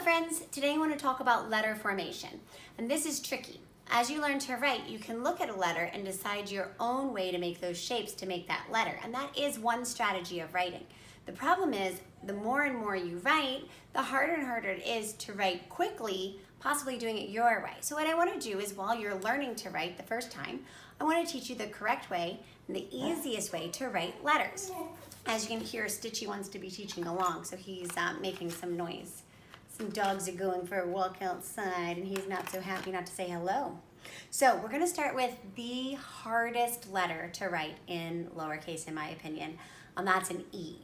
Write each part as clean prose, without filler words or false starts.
friends, today I want to talk about letter formation, and this is tricky. As you learn to write, you can look at a letter and decide your own way to make those shapes to make that letter, and that is one strategy of writing. The problem is, the more and more you write, the harder and harder it is to write quickly, possibly doing it your way. So what I want to do is, while you're learning to write the first time, I want to teach you the correct way and the easiest way to write letters. As you can hear, Stitchy wants to be teaching along, so he's making some noise. Some dogs are going for a walk outside and he's not so happy not to say hello. So we're gonna start with the hardest letter to write in lowercase, in my opinion, and that's an E.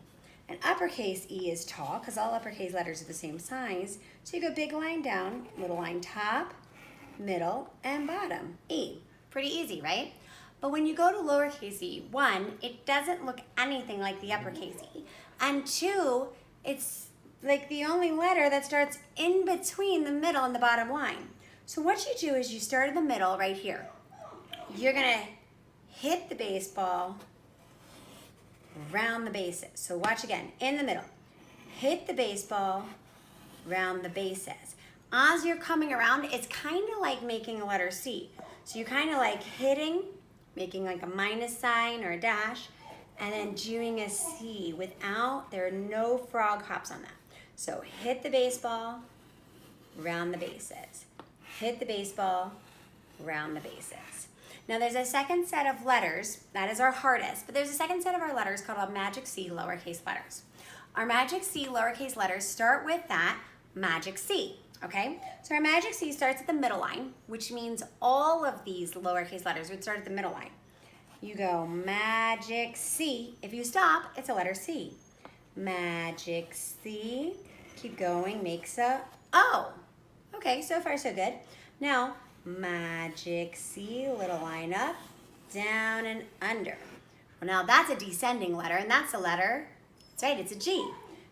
An uppercase E is tall because all uppercase letters are the same size. So you go big line down, little line top, middle, and bottom, E. Pretty easy, right? But when you go to lowercase e, one, it doesn't look anything like the uppercase E. And two, it's like the only letter that starts in between the middle and the bottom line. So what you do is you start in the middle right here. You're gonna hit the baseball round the bases. So watch again, in the middle. Hit the baseball round the bases. As you're coming around, it's kind of like making a letter C. So you're kind of like hitting, making like a minus sign or a dash, and then doing a C without, there are no frog hops on that. So hit the baseball, round the bases. Hit the baseball, round the bases. Now there's a second set of letters, that is our hardest, but there's a second set of our letters called our magic C lowercase letters. Our magic C lowercase letters start with that magic C, okay? So our magic C starts at the middle line, which means all of these lowercase letters would start at the middle line. You go magic C. If you stop, it's a letter C. Magic C. Keep going, makes a O. Okay, so far so good. Now, magic C, little line up, down and under. Well, now that's a descending letter, and that's a letter, that's right, it's a G.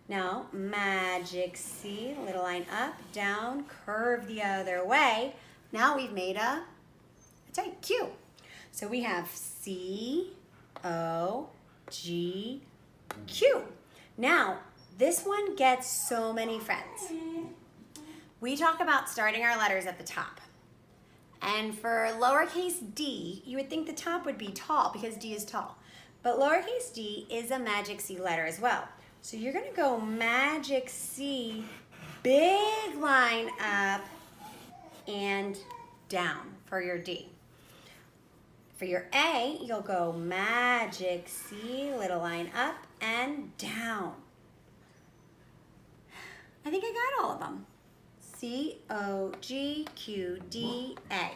Now, magic C, little line up, down, curve the other way. Now we've made a, that's right, Q. So we have C, O, G, Q. Now, this one gets so many friends. We talk about starting our letters at the top. And for lowercase d, you would think the top would be tall because D is tall. But lowercase d is a magic C letter as well. So you're gonna go magic C, big line up and down for your D. For your A, you'll go magic C, little line up and down. I think I got all of them. C, O, G, Q, D, A.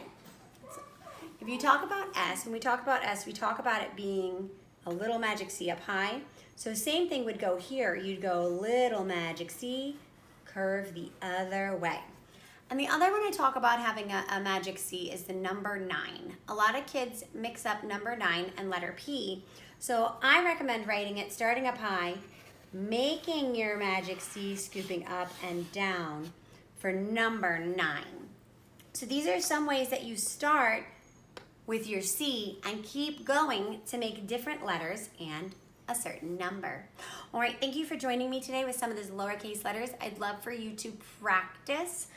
If you talk about S, when we talk about S, we talk about it being a little magic C up high. So same thing would go here. You'd go little magic C, curve the other way. And the other one I talk about having a magic C is the number 9. A lot of kids mix up number 9 and letter P. So I recommend writing it starting up high, making your magic C scooping up and down for number 9. So these are some ways that you start with your C and keep going to make different letters and a certain number. All right, thank you for joining me today with some of these lowercase letters. I'd love for you to practice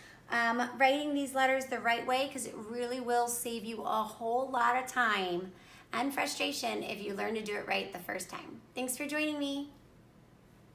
writing these letters the right way because it really will save you a whole lot of time and frustration if you learn to do it right the first time. Thanks for joining me.